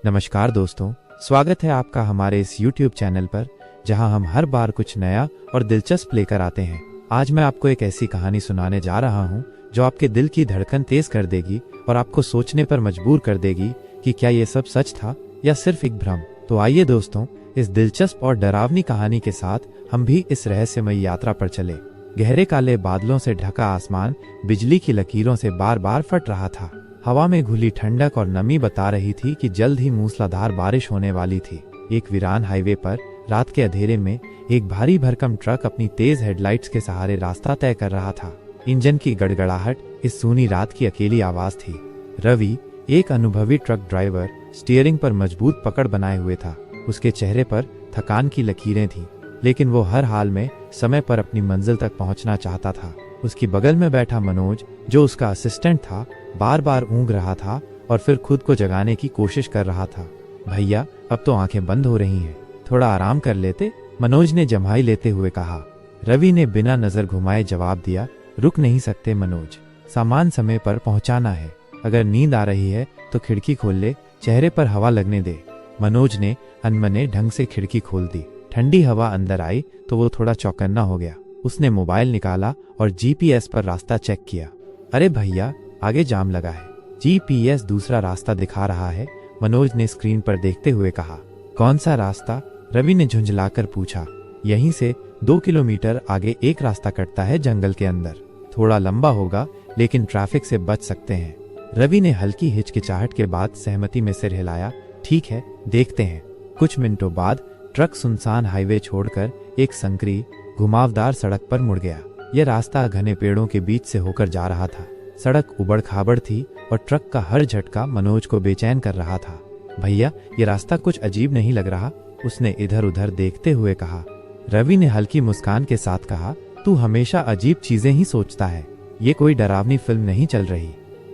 नमस्कार दोस्तों, स्वागत है आपका हमारे इस YouTube चैनल पर, जहां हम हर बार कुछ नया और दिलचस्प लेकर आते हैं। आज मैं आपको एक ऐसी कहानी सुनाने जा रहा हूं जो आपके दिल की धड़कन तेज कर देगी और आपको सोचने पर मजबूर कर देगी कि क्या ये सब सच था या सिर्फ एक भ्रम। तो आइए दोस्तों, इस दिलचस्प और डरावनी कहानी के साथ हम भी इस रहस्यमयी यात्रा पर चले। गहरे काले बादलों से ढका आसमान बिजली की लकीरों से बार बार फट रहा था। हवा में घुली ठंडक और नमी बता रही थी कि जल्द ही मूसलाधार बारिश होने वाली थी। एक वीरान हाईवे पर रात के अंधेरे में एक भारी भरकम ट्रक अपनी तेज हेडलाइट्स के सहारे रास्ता तय कर रहा था। इंजन की गड़गड़ाहट इस सूनी रात की अकेली आवाज थी। रवि, एक अनुभवी ट्रक ड्राइवर, स्टीयरिंग पर मजबूत पकड़ बनाए हुए था। उसके चेहरे पर थकान की लकीरें थीं, लेकिन वो हर हाल में समय पर अपनी मंजिल तक पहुंचना चाहता था। उसकी बगल में बैठा मनोज, जो उसका असिस्टेंट था, बार बार ऊँग रहा था और फिर खुद को जगाने की कोशिश कर रहा था। भैया, अब तो आंखें बंद हो रही हैं, थोड़ा आराम कर लेते, मनोज ने जम्हाई लेते हुए कहा। रवि ने बिना नजर घुमाए जवाब दिया, रुक नहीं सकते मनोज, सामान समय पर पहुंचाना है। अगर नींद आ रही है तो खिड़की खोल ले, चेहरे पर हवा लगने दे। मनोज ने अनमने ढंग से खिड़की खोल दी। ठंडी हवा अंदर आई तो वो थोड़ा चौकन्ना हो गया। उसने मोबाइल निकाला और जीपीएस पर रास्ता चेक किया। अरे भैया, आगे जाम लगा है, जीपीएस दूसरा रास्ता दिखा रहा है, मनोज ने स्क्रीन पर देखते हुए कहा। कौन सा रास्ता? रवि ने झुंझलाकर पूछा। यहीं से 2 किलोमीटर आगे एक रास्ता कटता है जंगल के अंदर। थोड़ा लंबा होगा, लेकिन ट्रैफिक से बच सकते हैं। रवि ने हल्की हिचकिचाहट के बाद सहमति में सिर हिलाया। ठीक है, देखते हैं। कुछ मिनटों बाद ट्रक सुनसान हाईवे छोड़कर एक संकरी घुमावदार सड़क पर मुड़ गया। यह रास्ता घने पेड़ों के बीच से होकर जा रहा था। सड़क उबड़ खाबड़ थी और ट्रक का हर झटका मनोज को बेचैन कर रहा था। भैया, ये रास्ता कुछ अजीब नहीं लग रहा? उसने इधर उधर देखते हुए कहा। रवि ने हल्की मुस्कान के साथ कहा, तू हमेशा अजीब चीजें ही सोचता है। ये कोई डरावनी फिल्म नहीं चल रही।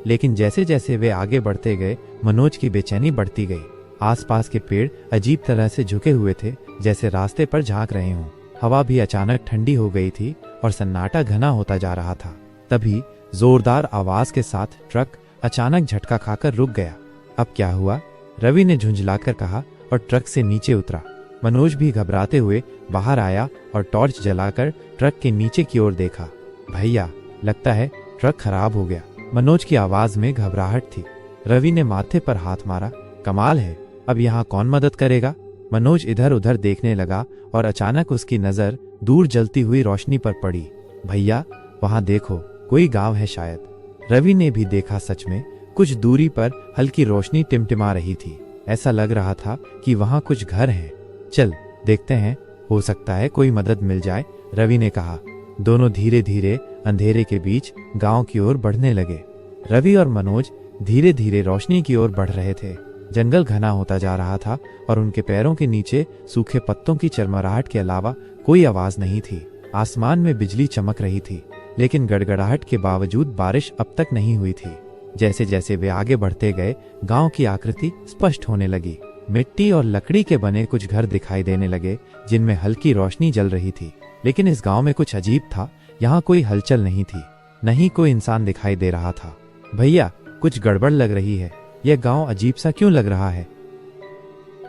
लेकिन जैसे जैसे वे आगे बढ़ते गए, मनोज की बेचैनी बढ़ती गई। आसपास के पेड़ अजीब तरह से झुके हुए थे, जैसे रास्ते पर झांक रहे हों। हवा भी अचानक ठंडी हो गई थी और सन्नाटा घना होता जा रहा था। तभी जोरदार आवाज के साथ ट्रक अचानक झटका खाकर रुक गया। अब क्या हुआ? रवि ने झुंझलाकर कहा और ट्रक से नीचे उतरा। मनोज भी घबराते हुए बाहर आया और टॉर्च जलाकर ट्रक के नीचे की ओर देखा। भैया, लगता है ट्रक खराब हो गया। मनोज की आवाज में घबराहट थी। रवि ने माथे पर हाथ मारा। कमाल है, अब यहाँ कौन मदद करेगा? मनोज इधर उधर देखने लगा और अचानक उसकी नजर दूर जलती हुई रोशनी पर पड़ी। भैया, वहां देखो, कोई गांव है शायद। रवि ने भी देखा। सच में कुछ दूरी पर हल्की रोशनी टिमटिमा रही थी। ऐसा लग रहा था कि वहां कुछ घर हैं। चल देखते हैं, हो सकता है कोई मदद मिल जाए, रवि ने कहा। दोनों धीरे धीरे अंधेरे के बीच गांव की ओर बढ़ने लगे। रवि और मनोज धीरे धीरे रोशनी की ओर बढ़ रहे थे। जंगल घना होता जा रहा था और उनके पैरों के नीचे सूखे पत्तों की चरमराहट के अलावा कोई आवाज नहीं थी। आसमान में बिजली चमक रही थी, लेकिन गड़गड़ाहट के बावजूद बारिश अब तक नहीं हुई थी। जैसे जैसे वे आगे बढ़ते गए, गांव की आकृति स्पष्ट होने लगी। मिट्टी और लकड़ी के बने कुछ घर दिखाई देने लगे, जिनमें हल्की रोशनी जल रही थी। लेकिन इस गांव में कुछ अजीब था। यहाँ कोई हलचल नहीं थी, नहीं कोई इंसान दिखाई दे रहा था। भैया, कुछ गड़बड़ लग रही है। यह गांव अजीब सा क्यों लग रहा है?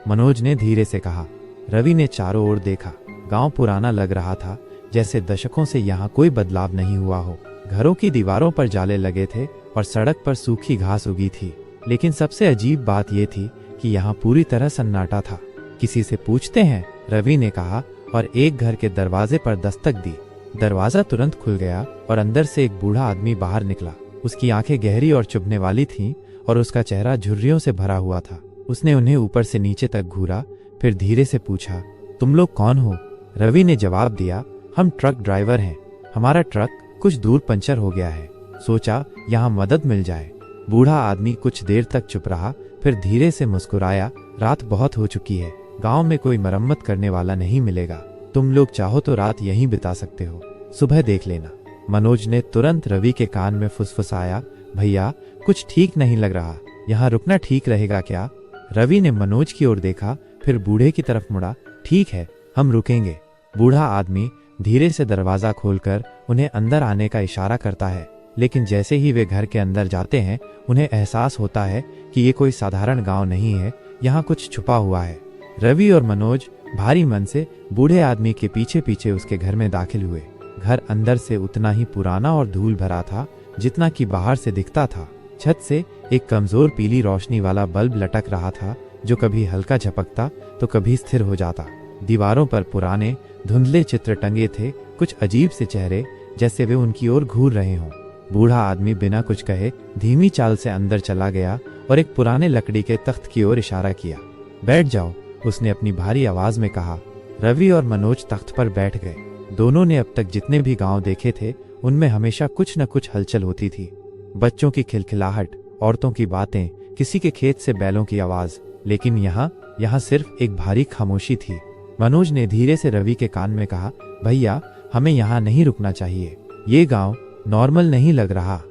मनोज ने धीरे से कहा। रवि ने चारों ओर देखा। गांव पुराना लग रहा था, जैसे दशकों से यहाँ कोई बदलाव नहीं हुआ हो। घरों की दीवारों पर जाले लगे थे और सड़क पर सूखी घास उगी थी। लेकिन सबसे अजीब बात यह थी कि यहाँ पूरी तरह सन्नाटा था। किसी से पूछते हैं, रवि ने कहा और एक घर के दरवाजे पर दस्तक दी। दरवाजा तुरंत खुल गया और अंदर से एक बूढ़ा आदमी बाहर निकला। उसकी आंखें गहरी और चुभने वाली थीं और उसका चेहरा झुर्रियों से भरा हुआ था। उसने उन्हें ऊपर से नीचे तक घूरा, फिर धीरे से पूछा, तुम लोग कौन हो? रवि ने जवाब दिया, हम ट्रक ड्राइवर हैं। हमारा ट्रक कुछ दूर पंचर हो गया है, सोचा यहाँ मदद मिल जाए। बूढ़ा आदमी कुछ देर तक चुप रहा, फिर धीरे से मुस्कुराया। रात बहुत हो चुकी है, गांव में कोई मरम्मत करने वाला नहीं मिलेगा। तुम लोग चाहो तो रात यहीं बिता सकते हो, सुबह देख लेना। मनोज ने तुरंत रवि के कान में फुसफुसाया, भैया, कुछ ठीक नहीं लग रहा, यहाँ रुकना ठीक रहेगा क्या? रवि ने मनोज की ओर देखा, फिर बूढ़े की तरफ मुड़ा। ठीक है, हम रुकेंगे। बूढ़ा आदमी धीरे से दरवाजा खोलकर उन्हें अंदर आने का इशारा करता है, लेकिन जैसे ही वे घर के अंदर जाते हैं, उन्हें एहसास होता है कि ये कोई साधारण गांव नहीं है, यहाँ कुछ छुपा हुआ है। रवि और मनोज भारी मन से बूढ़े आदमी के पीछे पीछे उसके घर में दाखिल हुए। घर अंदर से उतना ही पुराना और धूल भरा था जितना कि बाहर से दिखता था। छत से एक कमजोर पीली रोशनी वाला बल्ब लटक रहा था जो कभी हल्का झपकता तो कभी स्थिर हो जाता। दीवारों पर पुराने धुंधले चित्र टंगे थे, कुछ अजीब से चेहरे जैसे वे उनकी ओर घूर रहे हों। बूढ़ा आदमी बिना कुछ कहे धीमी चाल से अंदर चला गया और एक पुराने लकड़ी के तख्त की ओर इशारा किया। बैठ जाओ, उसने अपनी भारी आवाज में कहा। रवि और मनोज तख्त पर बैठ गए। दोनों ने अब तक जितने भी गांव देखे थे उनमें हमेशा कुछ न कुछ हलचल होती थी। बच्चों की खिलखिलाहट, औरतों की बातें, किसी के खेत से बैलों की आवाज, लेकिन यहाँ सिर्फ एक भारी खामोशी थी। मनोज ने धीरे से रवि के कान में कहा, भैया हमें यहाँ नहीं रुकना चाहिए, ये गांव नॉर्मल नहीं लग रहा।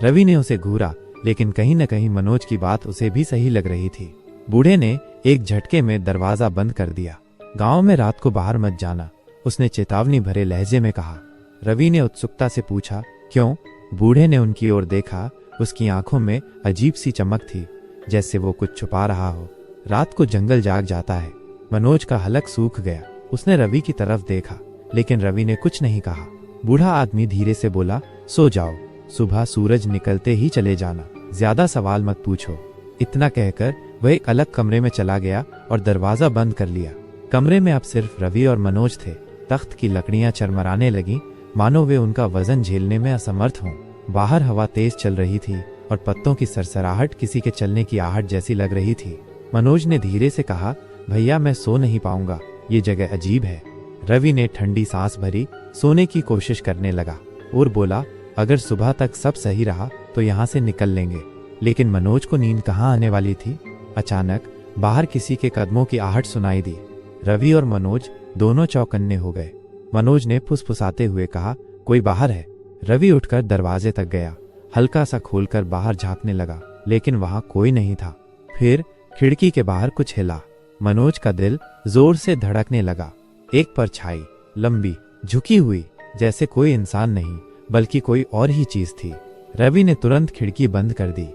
रवि ने उसे घूरा, लेकिन कहीं न कहीं मनोज की बात उसे भी सही लग रही थी। बूढ़े ने एक झटके में दरवाजा बंद कर दिया। गांव में रात को बाहर मत जाना, उसने चेतावनी भरे लहजे में कहा। रवि ने उत्सुकता से पूछा, क्यों? बूढ़े ने उनकी ओर देखा। उसकी आंखों में अजीब सी चमक थी, जैसे वो कुछ छुपा रहा हो। रात को जंगल जाग जाता है। मनोज का हलक सूख गया। उसने रवि की तरफ देखा, लेकिन रवि ने कुछ नहीं कहा। बूढ़ा आदमी धीरे से बोला, सो जाओ, सुबह सूरज निकलते ही चले जाना, ज्यादा सवाल मत पूछो। इतना कहकर वह एक अलग कमरे में चला गया और दरवाजा बंद कर लिया। कमरे में अब सिर्फ रवि और मनोज थे। तख्त की लकड़ियां चरमराने लगी, मानो वे उनका वजन झेलने में असमर्थ हों। बाहर हवा तेज चल रही थी और पत्तों की सरसराहट किसी के चलने की आहट जैसी लग रही थी। मनोज ने धीरे से कहा, भैया मैं सो नहीं पाऊंगा, ये जगह अजीब है। रवि ने ठंडी सांस भरी, सोने की कोशिश करने लगा और बोला, अगर सुबह तक सब सही रहा तो यहाँ से निकल लेंगे। लेकिन मनोज को नींद कहाँ आने वाली थी। अचानक बाहर किसी के कदमों की आहट सुनाई दी। रवि और मनोज दोनों चौकन्ने हो गए। मनोज ने फुसफुसाते हुए कहा, कोई बाहर है। रवि उठकर दरवाजे तक गया, हल्का सा खोलकर बाहर झांकने लगा, लेकिन वहां कोई नहीं था। फिर खिड़की के बाहर कुछ हिला। मनोज का दिल जोर से धड़कने लगा। एक परछाई, लंबी, झुकी हुई, जैसे कोई इंसान नहीं बल्कि कोई और ही चीज थी। रवि ने तुरंत खिड़की बंद कर दी।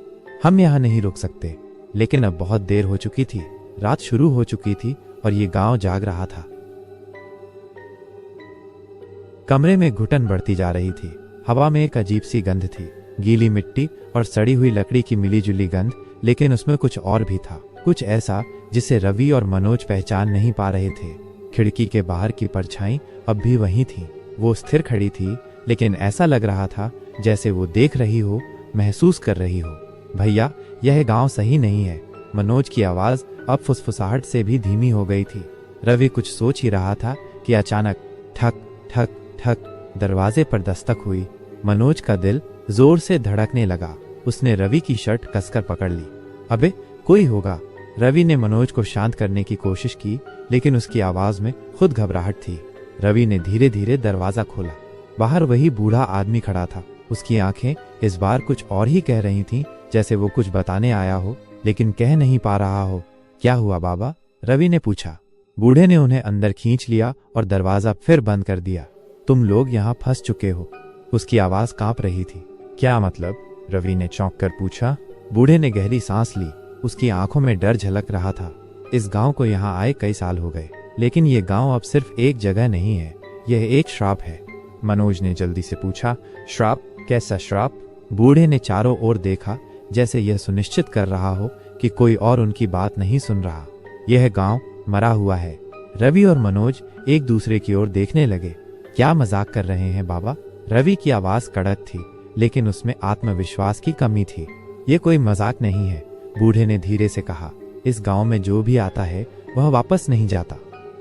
हम यहाँ नहीं रुक सकते। लेकिन अब बहुत देर हो चुकी थी। रात शुरू हो चुकी थी और ये गांव जाग रहा था। कमरे में घुटन बढ़ती जा रही थी। हवा में एक अजीब सी गंध थी, गीली मिट्टी और सड़ी हुई लकड़ी की मिलीजुली गंध, लेकिन उसमें कुछ और भी था, कुछ ऐसा जिसे रवि और मनोज पहचान नहीं पा रहे थे। खिड़की के बाहर की परछाई अब भी वहीं थी। वो स्थिर खड़ी थी, लेकिन ऐसा लग रहा था जैसे वो देख रही हो, महसूस कर रही हो। भैया यह गांव सही नहीं है। मनोज की आवाज अब फुसफुसाहट से भी धीमी हो गई थी। रवि कुछ सोच ही रहा था कि अचानक ठक ठक ठक दरवाजे पर दस्तक हुई। मनोज का दिल जोर से धड़कने लगा। उसने रवि की शर्ट कसकर पकड़ ली। अबे कोई होगा। रवि ने मनोज को शांत करने की कोशिश की, लेकिन उसकी आवाज में खुद घबराहट थी। रवि ने धीरे धीरे दरवाजा खोला। बाहर वही बूढ़ा आदमी खड़ा था। उसकी आंखें इस बार कुछ और ही कह रही थीं, जैसे वो कुछ बताने आया हो लेकिन कह नहीं पा रहा हो। क्या हुआ बाबा? रवि ने पूछा। बूढ़े ने उन्हें अंदर खींच लिया और दरवाजा फिर बंद कर दिया। तुम लोग यहाँ फंस चुके हो। उसकी आवाज कांप रही थी। क्या मतलब? रवि ने चौंक कर पूछा। बूढ़े ने गहरी सांस ली। उसकी आंखों में डर झलक रहा था। इस गांव को यहाँ आए कई साल हो गए, लेकिन ये गांव अब सिर्फ एक जगह नहीं है, यह एक श्राप है। मनोज ने जल्दी से पूछा। श्राप? कैसा श्राप? बूढ़े ने चारों ओर देखा, जैसे यह सुनिश्चित कर रहा हो कि कोई और उनकी बात नहीं सुन रहा। यह गांव मरा हुआ है। रवि और मनोज एक दूसरे की ओर देखने लगे। क्या मजाक कर रहे हैं बाबा? रवि की आवाज कड़क थी, लेकिन उसमें आत्मविश्वास की कमी थी। ये कोई मजाक नहीं है, बूढ़े ने धीरे से कहा। इस गांव में जो भी आता है वह वापस नहीं जाता।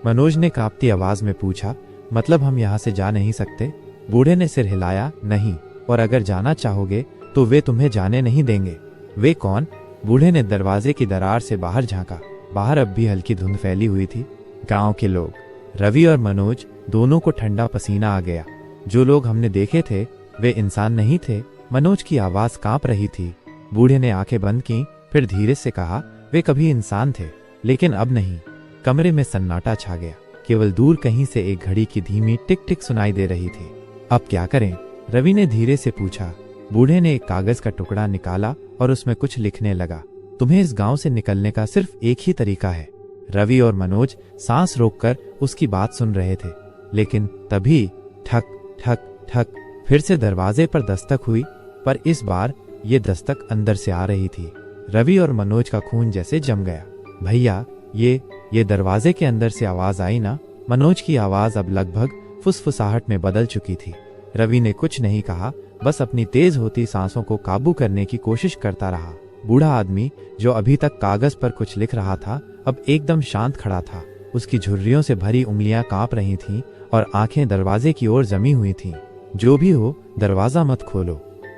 मनोज ने कांपती आवाज में पूछा, मतलब हम यहाँ से जा नहीं सकते? बूढ़े ने सिर हिलाया। नहीं, और अगर जाना चाहोगे तो वे तुम्हें जाने नहीं देंगे। वे कौन? बूढ़े ने दरवाजे की दरार से बाहर झांका। बाहर अब भी हल्की धुंध फैली हुई थी। गांव के लोग। रवि और मनोज दोनों को ठंडा पसीना आ गया। जो लोग हमने देखे थे वे इंसान नहीं थे। मनोज की आवाज कांप रही थी। बूढ़े ने आंखें बंद की, फिर धीरे से कहा, वे कभी इंसान थे, लेकिन अब नहीं। कमरे में सन्नाटा छा गया। केवल दूर कहीं से एक घड़ी की धीमी टिक टिक सुनाई दे रही थी। अब क्या करें? रवि ने धीरे से पूछा। बूढ़े ने एक कागज का टुकड़ा निकाला और उसमें कुछ लिखने लगा। तुम्हें इस गांव से निकलने का सिर्फ एक ही तरीका है। रवि और मनोज सांस रोककर उसकी बात सुन रहे थे, लेकिन तभी ठक ठक ठक फिर से दरवाजे पर दस्तक हुई, पर इस बार ये दस्तक अंदर से आ रही थी। रवि और मनोज का खून जैसे जम गया। भैया, ये दरवाजे के अंदर से आवाज आई ना? मनोज की आवाज अब लगभग फुसफुसाहट में बदल चुकी थी। रवि ने कुछ नहीं कहा, बस अपनी तेज होती सांसों को काबू करने की कोशिश करता रहा। बूढ़ा आदमी जो अभी तक कागज पर कुछ लिख रहा था, अब एकदम शांत खड़ा था। उसकी झुर्रियों से भरी उंगलियां कांप रही थीं और आंखें दरवाजे की ओर जमी हुई थीं। जो भी हो, दरवाजा मत खोलो,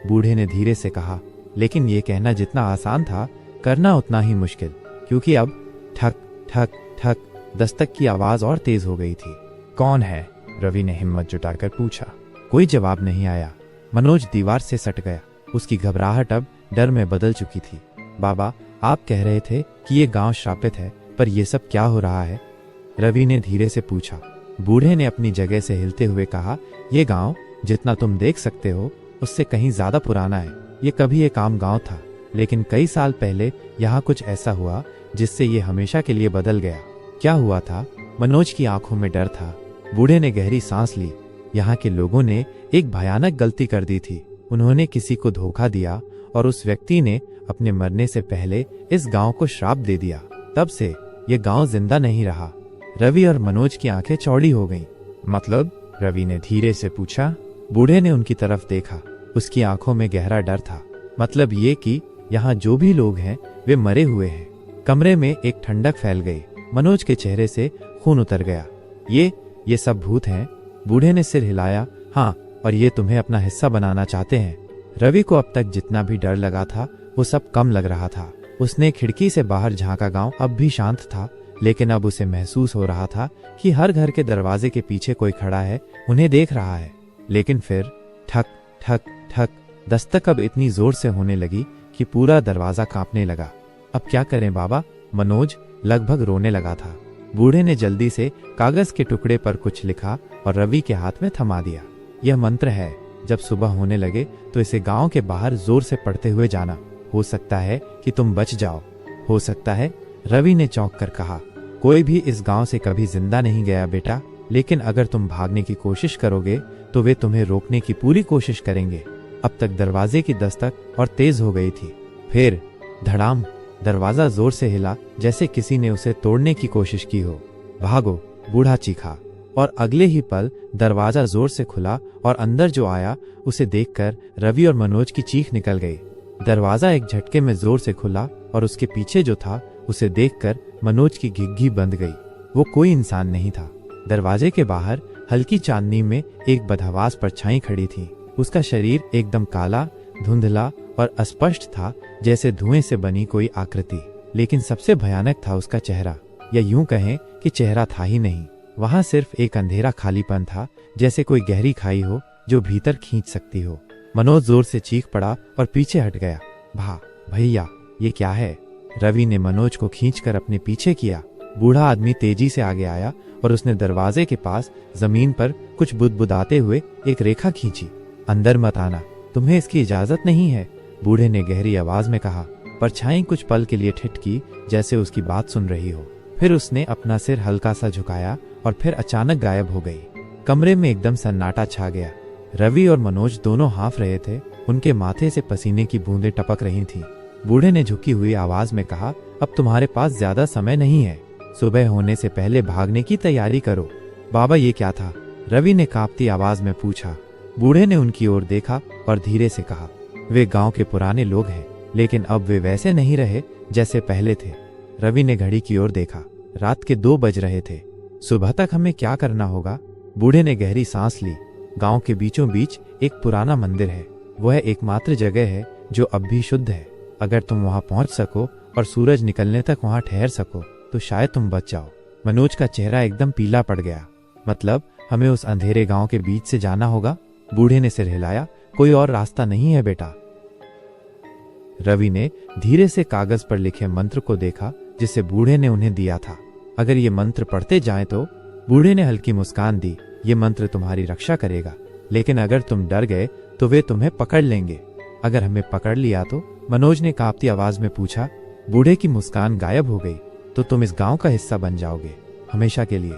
बूढ़े ने धीरे से कहा। लेकिन ये कहना जितना आसान था, करना उतना ही मुश्किल, क्योंकि अब ठक ठक ठक दस्तक की आवाज और तेज हो गई थी। कौन है? रवि ने हिम्मत जुटाकर पूछा। कोई जवाब नहीं आया। मनोज दीवार से सट गया। उसकी घबराहट अब डर में बदल चुकी थी। बाबा, आप कह रहे थे कि ये गांव श्रापित है, पर यह सब क्या हो रहा है? रवि ने धीरे से पूछा। बूढ़े ने अपनी जगह से हिलते हुए कहा, ये गांव जितना तुम देख सकते हो उससे कहीं ज्यादा पुराना है। ये कभी एक आम गांव था, लेकिन कई साल पहले यहाँ कुछ ऐसा हुआ जिससे ये हमेशा के लिए बदल गया। क्या हुआ था? मनोज की आंखों में डर था। बूढ़े ने गहरी सांस ली। यहाँ के लोगों ने एक भयानक गलती कर दी थी। उन्होंने किसी को धोखा दिया और उस व्यक्ति ने अपने मरने से पहले इस गांव को श्राप दे दिया। तब से ये गांव जिंदा नहीं रहा। रवि और मनोज की आंखें चौड़ी हो गईं। मतलब? रवि ने धीरे से पूछा। बूढ़े ने उनकी तरफ देखा। उसकी आंखों में गहरा डर था। मतलब ये कि यहाँ जो भी लोग हैं वे मरे हुए हैं। कमरे में एक ठंडक फैल गई। मनोज के चेहरे से खून उतर गया। ये सब भूत हैं? बूढ़े ने सिर हिलाया। हाँ, और ये तुम्हें अपना हिस्सा बनाना चाहते हैं। रवि को अब तक जितना भी डर लगा था वो सब कम लग रहा था। उसने खिड़की से बाहर झांका। गांव अब भी शांत था, लेकिन अब उसे महसूस हो रहा था कि हर घर के दरवाजे के पीछे कोई खड़ा है, उन्हें देख रहा है। लेकिन फिर ठक ठक ठक दस्तक अब इतनी जोर से होने लगी कि पूरा दरवाजा कांपने लगा। अब क्या करें बाबा? मनोज लगभग रोने लगा था। बूढ़े ने जल्दी से कागज के टुकड़े पर कुछ लिखा और रवि के हाथ में थमा दिया। यह मंत्र है। जब सुबह होने लगे तो इसे गांव के बाहर जोर से पढ़ते हुए जाना। हो सकता है कि तुम बच जाओ। हो सकता है, रवि ने चौंक कर कहा। कोई भी इस गांव से कभी जिंदा नहीं गया बेटा, लेकिन अगर तुम भागने की कोशिश करोगे तो वे तुम्हें रोकने की पूरी कोशिश करेंगे। अब तक दरवाजे की दस्तक और तेज हो गई थी। फिर धड़ाम, दरवाजा जोर से हिला, जैसे किसी ने उसे तोड़ने की कोशिश की हो। भागो, बूढ़ा चीखा, और अगले ही पल दरवाजा जोर से खुला और अंदर जो आया उसे देखकर रवि और मनोज की चीख निकल गई। दरवाजा एक झटके में जोर से खुला और उसके पीछे जो था उसे देखकर मनोज की घिघी बंद गई। वो कोई इंसान नहीं था। दरवाजे के बाहर हल्की चांदनी में एक बदहवास परछाई खड़ी थी। उसका शरीर एकदम काला, धुंधला और अस्पष्ट था, जैसे धुएं से बनी कोई आकृति। लेकिन सबसे भयानक था उसका चेहरा, या यूं कहें कि चेहरा था ही नहीं। वहां सिर्फ एक अंधेरा खालीपन था, जैसे कोई गहरी खाई हो जो भीतर खींच सकती हो। मनोज जोर से चीख पड़ा और पीछे हट गया। भैया, ये क्या है? रवि ने मनोज को खींचकर अपने पीछे किया। बूढ़ा आदमी तेजी से आगे आया और उसने दरवाजे के पास जमीन पर कुछ बुदबुदाते हुए एक रेखा खींची। अंदर मत आना, तुम्हें इसकी इजाजत नहीं है, बूढ़े ने गहरी आवाज में कहा। परछाई कुछ पल के लिए ठिठकी, जैसे उसकी बात सुन रही हो। फिर उसने अपना सिर हल्का सा झुकाया और फिर अचानक गायब हो गई। कमरे में एकदम सन्नाटा छा गया। रवि और मनोज दोनों हांफ रहे थे। उनके माथे से पसीने की बूंदें टपक रही थीं। बूढ़े ने झुकी हुई आवाज में कहा, अब तुम्हारे पास ज्यादा समय नहीं है। सुबह होने से पहले भागने की तैयारी करो। बाबा, ये क्या था? रवि ने कांपती आवाज में पूछा। बूढ़े ने उनकी ओर देखा और धीरे से कहा, वे गांव के पुराने लोग हैं, लेकिन अब वे वैसे नहीं रहे जैसे पहले थे। रवि ने घड़ी की ओर देखा। रात के 2 बज रहे थे। सुबह तक हमें क्या करना होगा? बूढ़े ने गहरी सांस ली। गांव के बीचों बीच एक पुराना मंदिर है। वह एकमात्र जगह है जो अब भी शुद्ध है। अगर तुम वहां पहुंच सको और सूरज निकलने तक वहां ठहर सको तो शायद तुम बच जाओ। मनोज का चेहरा एकदम पीला पड़ गया। मतलब हमें उस अंधेरे गांव के बीच से जाना होगा? बूढ़े ने सिर हिलाया। कोई और रास्ता नहीं है बेटा। रवि ने धीरे से कागज पर लिखे मंत्र को देखा जिसे बूढ़े ने उन्हें दिया था। अगर ये मंत्र पढ़ते जाएं तो? बूढ़े ने हल्की मुस्कान दी। ये मंत्र तुम्हारी रक्षा करेगा, लेकिन अगर तुम डर गए तो वे तुम्हें पकड़ लेंगे। अगर हमें पकड़ लिया तो? मनोज ने कांपती आवाज में पूछा। बूढ़े की मुस्कान गायब हो गई। तो तुम इस गांव का हिस्सा बन जाओगे, हमेशा के लिए।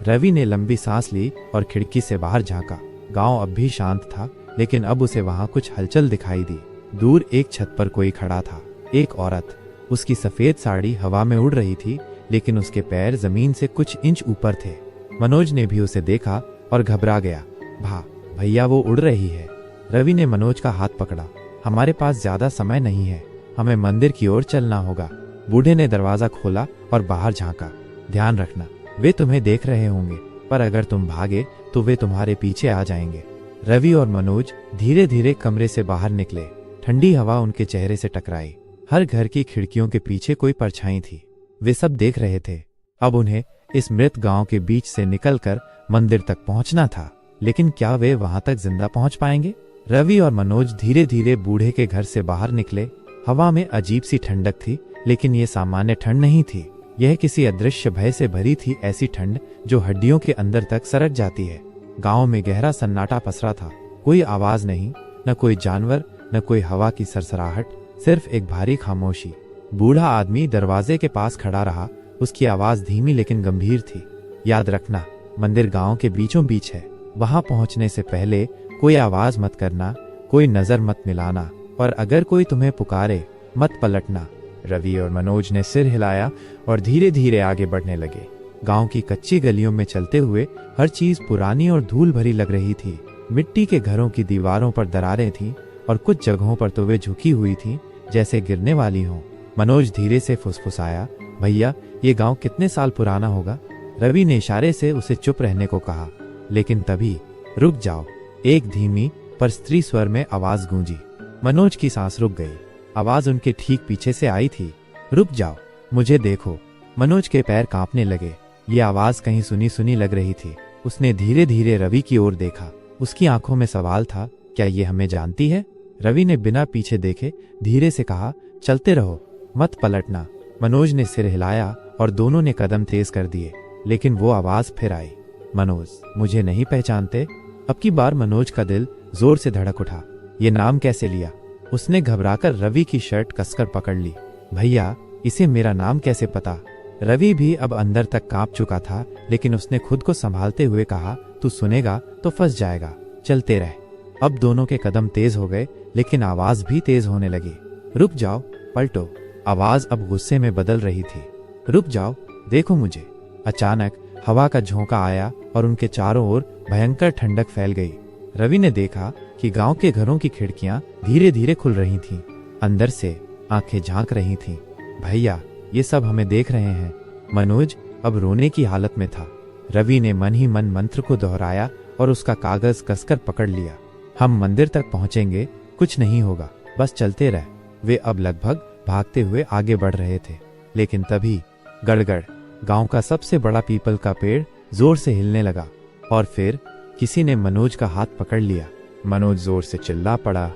रवि ने लंबी सांस ली और खिड़की से बाहर झांका। गांव अब भी शांत था, लेकिन अब उसे वहां कुछ हलचल दिखाई दी। दूर एक छत पर कोई खड़ा था, एक औरत। उसकी सफेद साड़ी हवा में उड़ रही थी, लेकिन उसके पैर जमीन से कुछ इंच ऊपर थे। मनोज ने भी उसे देखा और घबरा गया। भैया, वो उड़ रही है। रवि ने मनोज का हाथ पकड़ा। हमारे पास ज्यादा समय नहीं है, हमें मंदिर की ओर चलना होगा। बूढ़े ने दरवाजा खोला और बाहर झांका। ध्यान रखना, वे तुम्हें देख रहे होंगे, पर अगर तुम भागे तो वे तुम्हारे पीछे आ जाएंगे। रवि और मनोज धीरे धीरे कमरे से बाहर निकले। ठंडी हवा उनके चेहरे से टकराई। हर घर की खिड़कियों के पीछे कोई परछाई थी। वे सब देख रहे थे। अब उन्हें इस मृत गांव के बीच से निकलकर मंदिर तक पहुंचना था, लेकिन क्या वे वहां तक जिंदा पहुंच पाएंगे? रवि और मनोज धीरे धीरे बूढ़े के घर से बाहर निकले। हवा में अजीब सी ठंडक थी, लेकिन ये सामान्य ठंड नहीं थी। यह किसी अदृश्य भय से भरी थी, ऐसी ठंड जो हड्डियों के अंदर तक सरक जाती है। गांव में गहरा सन्नाटा पसरा था। कोई आवाज नहीं, न कोई जानवर, न कोई हवा की सरसराहट, सिर्फ एक भारी खामोशी। बूढ़ा आदमी दरवाजे के पास खड़ा रहा। उसकी आवाज धीमी लेकिन गंभीर थी। याद रखना, मंदिर गांव के बीचों बीच है। वहां पहुंचने से पहले कोई आवाज मत करना, कोई नजर मत मिलाना, और अगर कोई तुम्हें पुकारे मत पलटना। रवि और मनोज ने सिर हिलाया और धीरे धीरे आगे बढ़ने लगे। गांव की कच्ची गलियों में चलते हुए हर चीज पुरानी और धूल भरी लग रही थी। मिट्टी के घरों की दीवारों पर दरारें थीं और कुछ जगहों पर तो वे झुकी हुई थीं, जैसे गिरने वाली हों। मनोज धीरे से फुसफुसाया, भैया, ये गांव कितने साल पुराना होगा? रवि ने इशारे से उसे चुप रहने को कहा, लेकिन तभी रुक जाओ, एक धीमी पर स्त्री स्वर में आवाज गूंजी। मनोज की सांस रुक गई। आवाज उनके ठीक पीछे से आई थी, रुक जाओ, मुझे देखो। मनोज के पैर कांपने लगे। ये आवाज कहीं सुनी सुनी लग रही थी। उसने धीरे धीरे रवि की ओर देखा। उसकी आंखों में सवाल था, क्या ये हमें जानती है? रवि ने बिना पीछे देखे धीरे से कहा, चलते रहो, मत पलटना। मनोज ने सिर हिलाया और दोनों ने कदम तेज कर दिए, लेकिन वो आवाज फिर आई, मनोज, मुझे नहीं पहचानते? अब की बार मनोज का दिल जोर से धड़क उठा। ये नाम कैसे लिया? उसने घबराकर रवि की शर्ट कसकर पकड़ ली। भैया, इसे मेरा नाम कैसे पता? रवि भी अब अंदर तक कांप चुका था, लेकिन उसने खुद को संभालते हुए कहा, तू सुनेगा तो फंस जाएगा, चलते रह। अब दोनों के कदम तेज हो गए, लेकिन आवाज भी तेज होने लगी। रुक जाओ, पलटो। आवाज अब गुस्से में बदल रही थी। रुक जाओ, देखो मुझे। अचानक हवा का झोंका आया और उनके चारों ओर भयंकर ठंडक फैल गई। रवि ने देखा कि गांव के घरों की खिड़कियां धीरे धीरे खुल रही थीं। अंदर से आंखें झांक रही थीं। भैया, ये सब हमें देख रहे हैं। मनोज अब रोने की हालत में था। रवि ने मन ही मन मंत्र को दोहराया और उसका कागज कसकर पकड़ लिया। हम मंदिर तक पहुंचेंगे, कुछ नहीं होगा, बस चलते रह। वे अब लगभग भागते हुए आगे बढ़ रहे थे, लेकिन तभी गड़गड़, गांव का सबसे बड़ा पीपल का पेड़ जोर से हिलने लगा और फिर किसी ने मनोज का हाथ पकड़ लिया। मनोज जोर से चिल्ला पड़ा,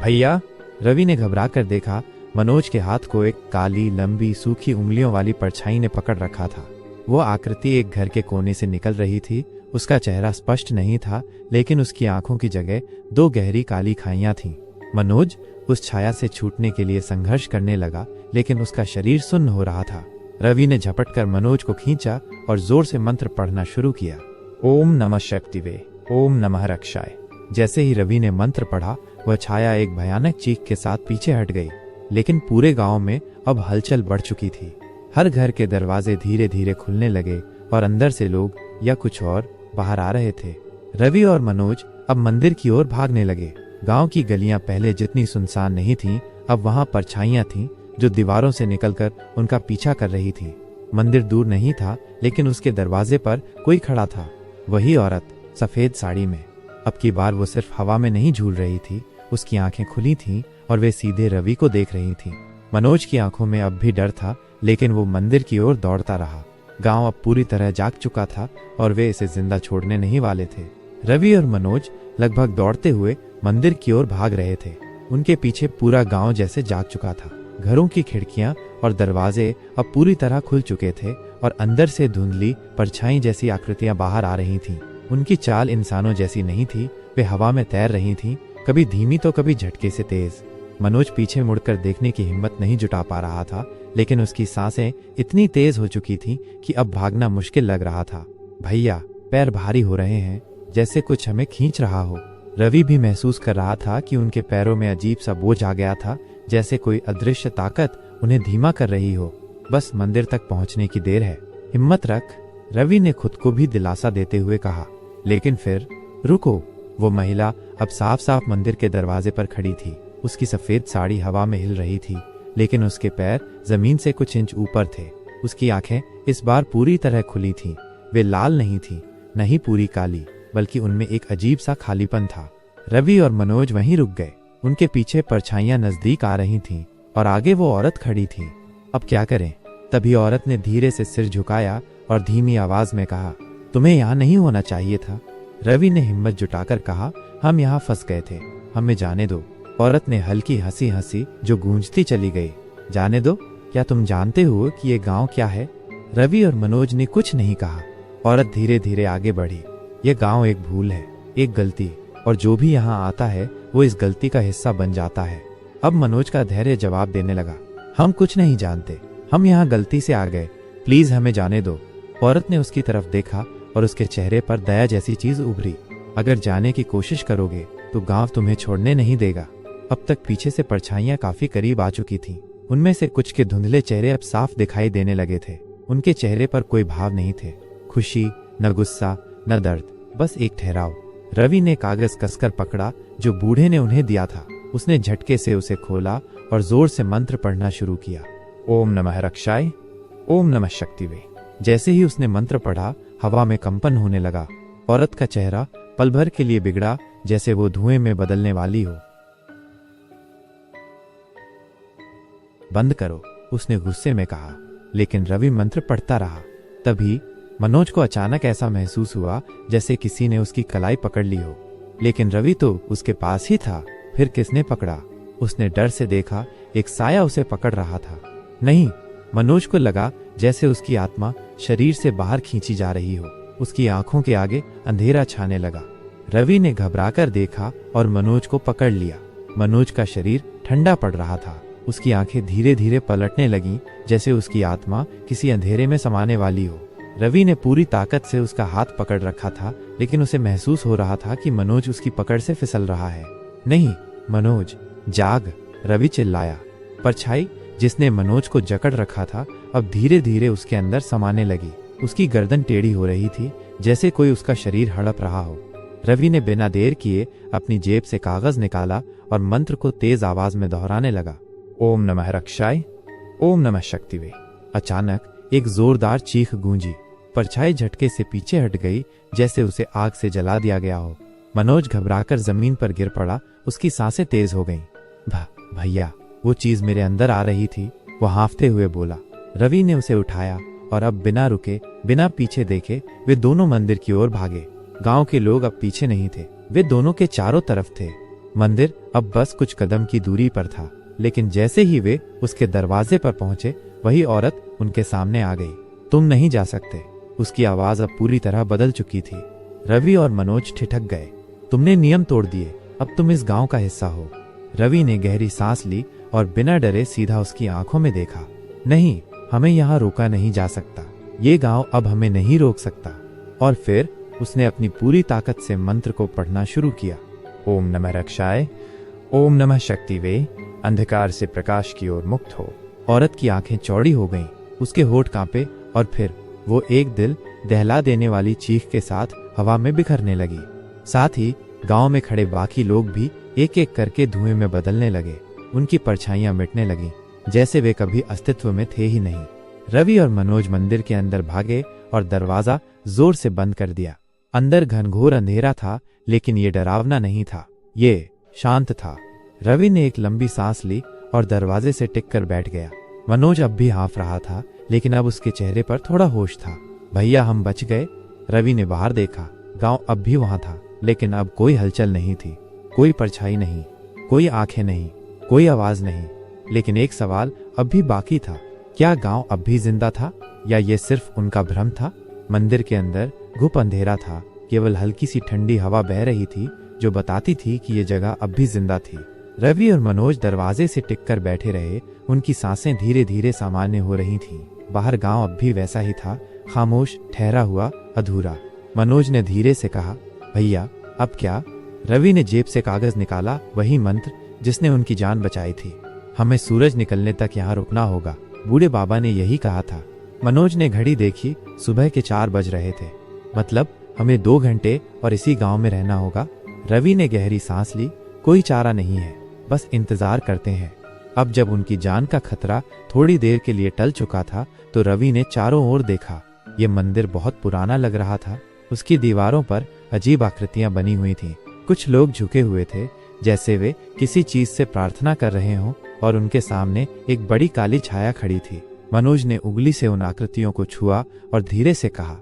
भैया। रवि ने घबरा कर देखा। मनोज के हाथ को एक काली, लंबी, सूखी उंगलियों वाली परछाई ने पकड़ रखा था। वो आकृति एक घर के कोने से निकल रही थी। उसका चेहरा स्पष्ट नहीं था, लेकिन उसकी आंखों की जगह दो गहरी काली खाइयां थीं। मनोज उस छाया से छूटने के लिए संघर्ष करने लगा, लेकिन उसका शरीर सुन्न हो रहा था। रवि ने झपटकर मनोज को खींचा और जोर से मंत्र पढ़ना शुरू किया। ओम नमः शक्तिवे, ओम नमः रक्षाय। जैसे ही रवि ने मंत्र पढ़ा, वह छाया एक भयानक चीख के साथ पीछे हट गई। लेकिन पूरे गांव में अब हलचल बढ़ चुकी थी। हर घर के दरवाजे धीरे धीरे खुलने लगे और अंदर से लोग या कुछ और बाहर आ रहे थे। रवि और मनोज अब मंदिर की ओर भागने लगे। गांव की गलियां पहले जितनी सुनसान नहीं थीं, अब वहां परछाइयां थीं जो दीवारों से निकलकर उनका पीछा कर रही थी। मंदिर दूर नहीं था, लेकिन उसके दरवाजे पर कोई खड़ा था। वही औरत, सफेद साड़ी में। अब की बार वो सिर्फ हवा में नहीं झूल रही थी, उसकी आंखें खुली थीं और वे सीधे रवि को देख रही थीं। मनोज की आंखों में अब भी डर था, लेकिन वो मंदिर की ओर दौड़ता रहा। गांव अब पूरी तरह जाग चुका था और वे इसे जिंदा छोड़ने नहीं वाले थे। रवि और मनोज लगभग दौड़ते हुए मंदिर की ओर भाग रहे थे। उनके पीछे पूरा गांव जैसे जाग चुका था। घरों की खिड़कियां और दरवाजे अब पूरी तरह खुल चुके थे और अंदर से धुंधली परछाई जैसी आकृतियां बाहर आ रही थीं। उनकी चाल इंसानों जैसी नहीं थी। वे हवा में तैर रही थीं, कभी धीमी तो कभी झटके से तेज। मनोज पीछे मुड़कर देखने की हिम्मत नहीं जुटा पा रहा था, लेकिन उसकी सांसें इतनी तेज हो चुकी थीं कि अब भागना मुश्किल लग रहा था। भैया, पैर भारी हो रहे हैं, जैसे कुछ हमें खींच रहा हो। रवि भी महसूस कर रहा था कि उनके पैरों में अजीब सा बोझ आ गया था, जैसे कोई अदृश्य ताकत उन्हें धीमा कर रही हो। बस मंदिर तक पहुंचने की देर है, हिम्मत रख, रवि ने खुद को भी दिलासा देते हुए कहा। लेकिन फिर रुको, वो महिला अब साफ साफ मंदिर के दरवाजे पर खड़ी थी। उसकी सफेद साड़ी हवा में हिल रही थी, लेकिन उसके पैर जमीन से कुछ इंच ऊपर थे। उसकी आंखें इस बार पूरी तरह खुली थीं। वे लाल नहीं थीं, न ही पूरी काली, बल्कि उनमें एक अजीब सा खालीपन था। रवि और मनोज वहीं रुक गए। उनके पीछे परछाइयां नजदीक आ रही थीं और आगे वो औरत खड़ी थी। अब क्या करें? तभी औरत ने धीरे से सिर झुकाया और धीमी आवाज में कहा, तुम्हें यहाँ नहीं होना चाहिए था। रवि ने हिम्मत जुटाकर कहा, हम यहाँ फंस गए थे, हमें जाने दो। औरत ने हल्की हंसी हंसी जो गूंजती चली गई। जाने दो? क्या तुम जानते हो कि ये गांव क्या है? रवि और मनोज ने कुछ नहीं कहा। औरत धीरे धीरे आगे बढ़ी। ये गांव एक भूल है, एक गलती, और जो भी यहाँ आता है वो इस गलती का हिस्सा बन जाता है। अब मनोज का धैर्य जवाब देने लगा, हम कुछ नहीं जानते, हम यहाँ गलती से आ गए, प्लीज हमें जाने दो। औरत ने उसकी तरफ देखा और उसके चेहरे पर दया जैसी चीज उभरी। अगर जाने की कोशिश करोगे तो गांव तुम्हें छोड़ने नहीं देगा। अब तक पीछे से परछाइयां काफी करीब आ चुकी थीं। उनमें से कुछ के धुंधले चेहरे अब साफ दिखाई देने लगे थे। उनके चेहरे पर कोई भाव नहीं थे, खुशी, न गुस्सा, न दर्द, बस एक ठहराव। रवि ने कागज कसकर पकड़ा जो बूढ़े ने उन्हें दिया था। उसने झटके से उसे खोला और जोर से मंत्र पढ़ना शुरू किया। ओम नमः रक्षाय, ओम नमः शक्तिवे। जैसे ही उसने मंत्र पढ़ा, हवा में कंपन होने लगा। औरत का चेहरा पल भर के लिए बिगड़ा, जैसे वो धुएं में बदलने वाली हो। बंद करो, उसने गुस्से में कहा, लेकिन रवि मंत्र पढ़ता रहा। तभी मनोज को अचानक ऐसा महसूस हुआ जैसे किसी ने उसकी कलाई पकड़ ली हो, लेकिन रवि तो उसके पास ही था। फिर किसने पकड़ा? उसने डर से देखा, एक साया उसे पकड़ रहा था। नहीं, मनोज को लगा जैसे उसकी आत्मा शरीर से बाहर खींची जा रही हो। उसकी आंखों के आगे अंधेरा छाने लगा। रवि ने घबराकर देखा और मनोज को पकड़ लिया। मनोज का शरीर ठंडा पड़ रहा था। उसकी आंखें धीरे धीरे पलटने लगीं, जैसे उसकी आत्मा किसी अंधेरे में समाने वाली हो। रवि ने पूरी ताकत से उसका हाथ पकड़ रखा था, लेकिन उसे महसूस हो रहा था कि मनोज उसकी पकड़ से फिसल रहा है। नहीं, मनोज, जाग, रवि चिल्लाया। परछाई जिसने मनोज को जकड़ रखा था, अब धीरे धीरे उसके अंदर समाने लगी। उसकी गर्दन टेढ़ी हो रही थी, जैसे कोई उसका शरीर हड़प रहा हो। रवि ने बिना देर किए अपनी जेब से कागज निकाला और मंत्र को तेज आवाज में दोहराने लगा। ओम नमः रक्षाय, ओम नमः शक्तिवे। अचानक एक जोरदार चीख गूंजी। परछाई झटके से पीछे हट गई, जैसे उसे आग से जला दिया गया हो। मनोज घबराकर जमीन पर गिर पड़ा। उसकी सांसें तेज हो गईं। भैया, वो चीज मेरे अंदर आ रही थी, वो हांफते हुए बोला। रवि ने उसे उठाया और अब बिना रुके, बिना पीछे देखे वे दोनों मंदिर की ओर भागे। गांव के लोग अब पीछे नहीं थे, वे दोनों के चारों तरफ थे। मंदिर अब बस कुछ कदम की दूरी पर था, लेकिन जैसे ही वे उसके दरवाजे पर पहुंचे, वही औरत उनके सामने आ गई। तुम नहीं जा सकते। उसकी आवाज अब पूरी तरह बदल चुकी थी। रवि और मनोज ठिठक गए। तुमने नियम तोड़ दिए, अब तुम इस गांव का हिस्सा हो। रवि ने गहरी सांस ली और बिना डरे सीधा उसकी आंखों में देखा। नहीं, हमें यहाँ रोका नहीं जा सकता, ये गांव अब हमें नहीं रोक सकता। और फिर उसने अपनी पूरी ताकत से मंत्र को पढ़ना शुरू किया। ओम नमः रक्षाय, ओम नमः शक्तिवे। अंधकार से प्रकाश की ओर मुक्त हो। औरत की आंखें चौड़ी हो गईं, उसके होठ कांपे और फिर वो एक दिल दहला देने वाली चीख के साथ हवा में बिखरने लगी। साथ ही गांव में खड़े बाकी लोग भी एक एक करके धुएं में बदलने लगे। उनकी परछाइयां मिटने लगीं, जैसे वे कभी अस्तित्व में थे ही नहीं। रवि और मनोज मंदिर के अंदर भागे और दरवाजा जोर से बंद कर दिया। अंदर घनघोर अंधेरा था, लेकिन ये डरावना नहीं था, ये शांत था। रवि ने एक लंबी सांस ली और दरवाजे से टिक कर बैठ गया। मनोज अब भी हाँफ रहा था, लेकिन अब उसके चेहरे पर थोड़ा होश था। भैया, हम बच गए। रवि ने बाहर देखा। गांव अब भी वहां था, लेकिन अब कोई हलचल नहीं थी, कोई परछाई नहीं, कोई आंखें नहीं, कोई आवाज नहीं। लेकिन एक सवाल अब भी बाकी था, क्या गांव अब भी जिंदा था या ये सिर्फ उनका भ्रम था? मंदिर के अंदर घुप अंधेरा था, केवल हल्की सी ठंडी हवा बह रही थी जो बताती थी कि ये जगह अब भी जिंदा थी। रवि और मनोज दरवाजे से टिक कर बैठे रहे। उनकी सांसें धीरे धीरे सामान्य हो रही थीं। बाहर गांव अब भी वैसा ही था, खामोश, ठहरा हुआ, अधूरा। मनोज ने धीरे से कहा, भैया अब क्या? रवि ने जेब से कागज निकाला, वही मंत्र जिसने उनकी जान बचाई थी। हमें सूरज निकलने तक यहाँ रुकना होगा, बूढ़े बाबा ने यही कहा था। मनोज ने घड़ी देखी, सुबह के 4 बज रहे थे। मतलब हमें 2 घंटे और इसी गांव में रहना होगा। रवि ने गहरी सांस ली। कोई चारा नहीं है, बस इंतजार करते हैं। अब जब उनकी जान का खतरा थोड़ी देर के लिए टल चुका था तो रवि ने चारों ओर देखा। ये मंदिर बहुत पुराना लग रहा था। उसकी दीवारों पर अजीब आकृतियां बनी हुई थीं। कुछ लोग झुके हुए थे, जैसे वे किसी चीज से प्रार्थना कर रहे हों, और उनके सामने एक बड़ी काली छाया खड़ी थी। मनोज ने उंगली से उन आकृतियों को छुआ और धीरे से कहा,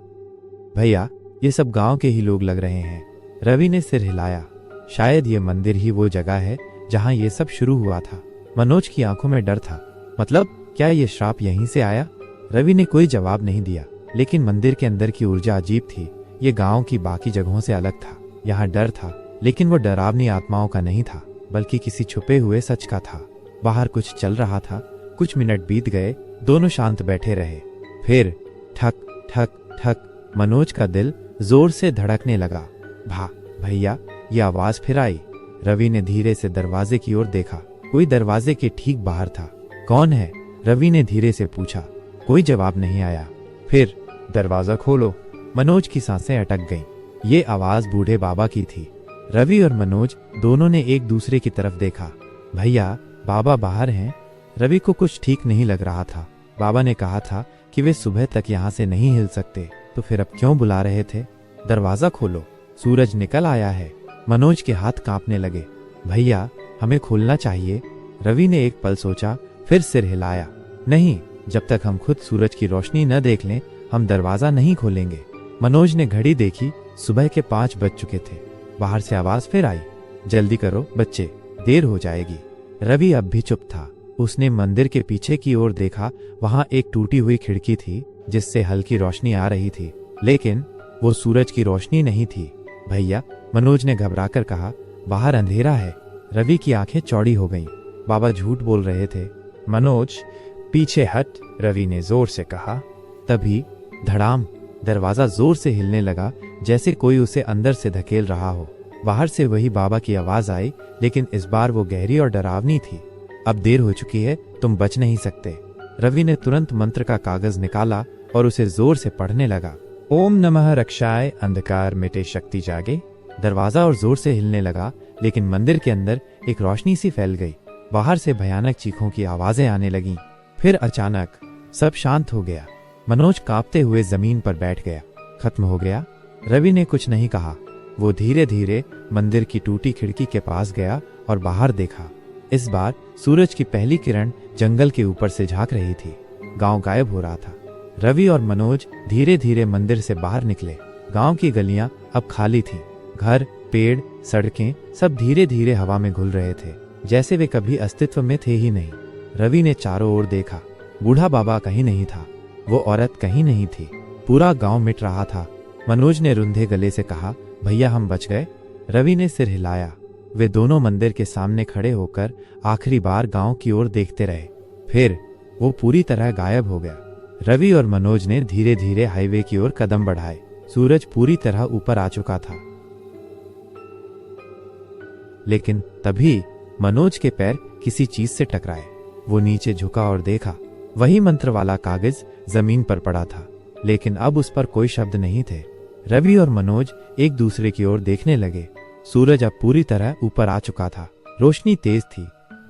भैया ये सब गांव के ही लोग लग रहे हैं। रवि ने सिर हिलाया। शायद ये मंदिर ही वो जगह है जहां ये सब शुरू हुआ था। मनोज की आंखों में डर था। मतलब क्या ये श्राप यहीं से आया? रवि ने कोई जवाब नहीं दिया, लेकिन मंदिर के अंदर की ऊर्जा अजीब थी। ये गांव की बाकी जगहों से अलग था। यहाँ डर था, लेकिन वो डरावनी आत्माओं का नहीं था, बल्कि किसी छुपे हुए सच का था। बाहर कुछ चल रहा था। कुछ मिनट बीत गए, दोनों शांत बैठे रहे। फिर ठक ठक ठक मनोज का दिल जोर से धड़कने लगा। भैया, ये आवाज फिर आई। रवि ने धीरे से दरवाजे की ओर देखा। कोई दरवाजे के ठीक बाहर था। कौन है? रवि ने धीरे से पूछा। कोई जवाब नहीं आया। फिर दरवाजा खोलो। मनोज की सांसें अटक गईं। ये आवाज बूढ़े बाबा की थी। रवि और मनोज दोनों ने एक दूसरे की तरफ देखा। भैया, बाबा बाहर हैं। रवि को कुछ ठीक नहीं लग रहा था। बाबा ने कहा था कि वे सुबह तक यहाँ से नहीं हिल सकते, तो फिर अब क्यों बुला रहे थे? दरवाजा खोलो, सूरज निकल आया है। मनोज के हाथ कांपने लगे। भैया, हमें खोलना चाहिए। रवि ने एक पल सोचा, फिर सिर हिलाया। नहीं, जब तक हम खुद सूरज की रोशनी न देख लें, हम दरवाजा नहीं खोलेंगे। मनोज ने घड़ी देखी। सुबह के 5 बज चुके थे। बाहर से आवाज फिर आई, जल्दी करो बच्चे, देर हो जाएगी। रवि अब भी चुप था। उसने मंदिर के पीछे की ओर देखा। वहां एक टूटी हुई खिड़की थी, जिससे हल्की रोशनी आ रही थी, लेकिन वो सूरज की रोशनी नहीं थी। भैया, मनोज ने घबराकर कहा, बाहर अंधेरा है। रवि की आंखें चौड़ी हो गईं। बाबा झूठ बोल रहे थे। मनोज, पीछे हट, रवि ने जोर से कहा। तभी धड़ाम, दरवाजा जोर से हिलने लगा, जैसे कोई उसे अंदर से धकेल रहा हो। बाहर से वही बाबा की आवाज आई, लेकिन इस बार वो गहरी और डरावनी थी। अब देर हो चुकी है, तुम बच नहीं सकते। रवि ने तुरंत मंत्र का कागज निकाला और उसे जोर से पढ़ने लगा। ओम नमः रक्षाय, अंधकार मिटे शक्ति जागे। दरवाजा और जोर से हिलने लगा, लेकिन मंदिर के अंदर एक रोशनी सी फैल गई। बाहर से भयानक चीखों की आवाजें आने लगीं। फिर अचानक सब शांत हो गया। मनोज कांपते हुए जमीन पर बैठ गया। खत्म हो गया। रवि ने कुछ नहीं कहा। वो धीरे धीरे मंदिर की टूटी खिड़की के पास गया और बाहर देखा। इस बार सूरज की पहली किरण जंगल के ऊपर से झांक रही थी। गांव गायब हो रहा था। रवि और मनोज धीरे धीरे मंदिर से बाहर निकले। गांव की गलियां अब खाली थीं। घर, पेड़, सड़कें सब धीरे धीरे हवा में घुल रहे थे, जैसे वे कभी अस्तित्व में थे ही नहीं। रवि ने चारों ओर देखा। बूढ़ा बाबा कहीं नहीं था। वो औरत कहीं नहीं थी। पूरा गांव मिट रहा था। मनोज ने रुंधे गले से कहा, भैया हम बच गए। रवि ने सिर हिलाया। वे दोनों मंदिर के सामने खड़े होकर आखिरी बार गांव की ओर देखते रहे। फिर वो पूरी तरह गायब हो गया। रवि और मनोज ने धीरे धीरे हाईवे की ओर कदम बढ़ाए। सूरज पूरी तरह ऊपर आ चुका था। लेकिन तभी मनोज के पैर किसी चीज से टकराए। वो नीचे झुका और देखा। वही मंत्र वाला कागज जमीन पर पड़ा था, लेकिन अब उस पर कोई शब्द नहीं थे। रवि और मनोज एक दूसरे की ओर देखने लगे। सूरज अब पूरी तरह ऊपर आ चुका था। रोशनी तेज थी,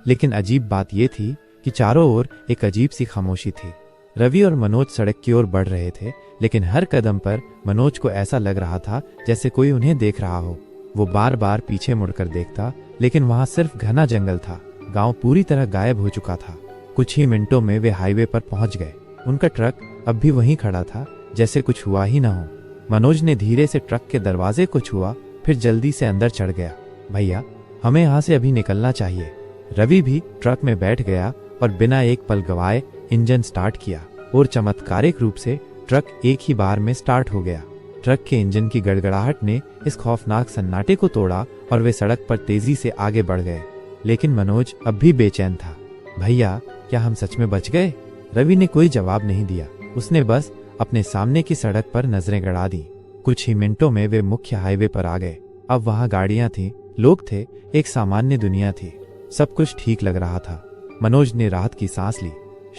लेकिन अजीब बात यह थी कि चारों ओर एक अजीब सी खामोशी थी। रवि और मनोज सड़क की ओर बढ़ रहे थे, लेकिन हर कदम पर मनोज को ऐसा लग रहा था जैसे कोई उन्हें देख रहा हो। वो बार बार पीछे मुड़कर देखता, लेकिन वहां सिर्फ घना जंगल था। गांव पूरी तरह गायब हो चुका था। कुछ ही मिनटों में वे हाईवे पर पहुंच गए। उनका ट्रक अब भी वहीं खड़ा था, जैसे कुछ हुआ ही न हो। मनोज ने धीरे से ट्रक के दरवाजे को छुआ, फिर जल्दी से अंदर चढ़ गया। भैया, हमें यहाँ से अभी निकलना चाहिए। रवि भी ट्रक में बैठ गया और बिना एक पल गवाए इंजन स्टार्ट किया, और चमत्कारिक रूप से ट्रक एक ही बार में स्टार्ट हो गया। ट्रक के इंजन की गड़गड़ाहट ने इस खौफनाक सन्नाटे को तोड़ा और वे सड़क पर तेजी से आगे बढ़ गए। लेकिन मनोज अब भी बेचैन था। भैया, क्या हम सच में बच गए? रवि ने कोई जवाब नहीं दिया। उसने बस अपने सामने की सड़क पर नजरें गड़ा दी। कुछ ही मिनटों में वे मुख्य हाईवे पर आ गए। अब वहां गाड़ियां थीं, लोग थे, एक सामान्य दुनिया थी। सब कुछ ठीक लग रहा था। मनोज ने राहत की सांस ली।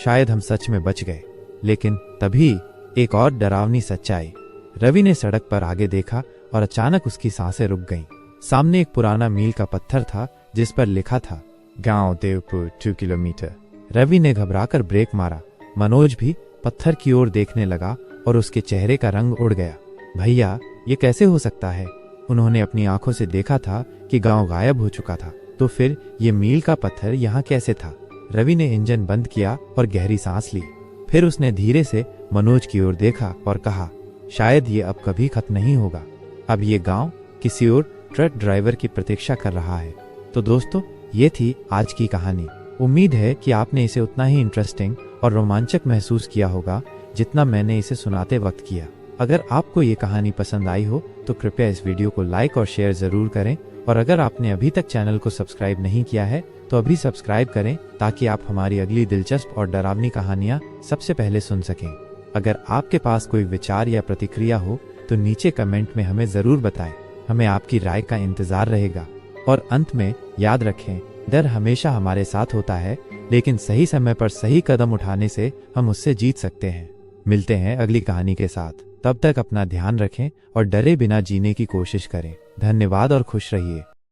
शायद हम सच में बच गए। लेकिन तभी एक और डरावनी सच्चाई। रवि ने सड़क पर आगे देखा और अचानक उसकी सांसें रुक गईं। सामने एक पुराना मील का पत्थर था जिस पर लिखा था गांव देवपुर 2 किलोमीटर। रवि ने घबराकर ब्रेक मारा। मनोज भी पत्थर की ओर देखने लगा और उसके चेहरे का रंग उड़ गया। भैया, ये कैसे हो सकता है? उन्होंने अपनी आंखों से देखा था कि गांव गायब हो चुका था, तो फिर ये मील का पत्थर यहाँ कैसे था? रवि ने इंजन बंद किया और गहरी सांस ली। फिर उसने धीरे से मनोज की ओर देखा और कहा, शायद ये अब कभी खत्म नहीं होगा। अब ये गांव किसी और ट्रक ड्राइवर की प्रतीक्षा कर रहा है। तो दोस्तों, ये थी आज की कहानी। उम्मीद है कि आपने इसे उतना ही इंटरेस्टिंग और रोमांचक महसूस किया होगा जितना मैंने इसे सुनाते वक्त किया। अगर आपको ये कहानी पसंद आई हो तो कृपया इस वीडियो को लाइक और शेयर जरूर करें, और अगर आपने अभी तक चैनल को सब्सक्राइब नहीं किया है तो अभी सब्सक्राइब करें ताकि आप हमारी अगली दिलचस्प और डरावनी कहानियां सबसे पहले सुन सकें। अगर आपके पास कोई विचार या प्रतिक्रिया हो तो नीचे कमेंट में हमें जरूर बताएं। हमें आपकी राय का इंतजार रहेगा। और अंत में याद रखें, डर हमेशा हमारे साथ होता है, लेकिन सही समय पर सही कदम उठाने से हम उससे जीत सकते हैं। मिलते हैं अगली कहानी के साथ। तब तक अपना ध्यान रखें और डरे बिना जीने की कोशिश करें। धन्यवाद और खुश रहिए।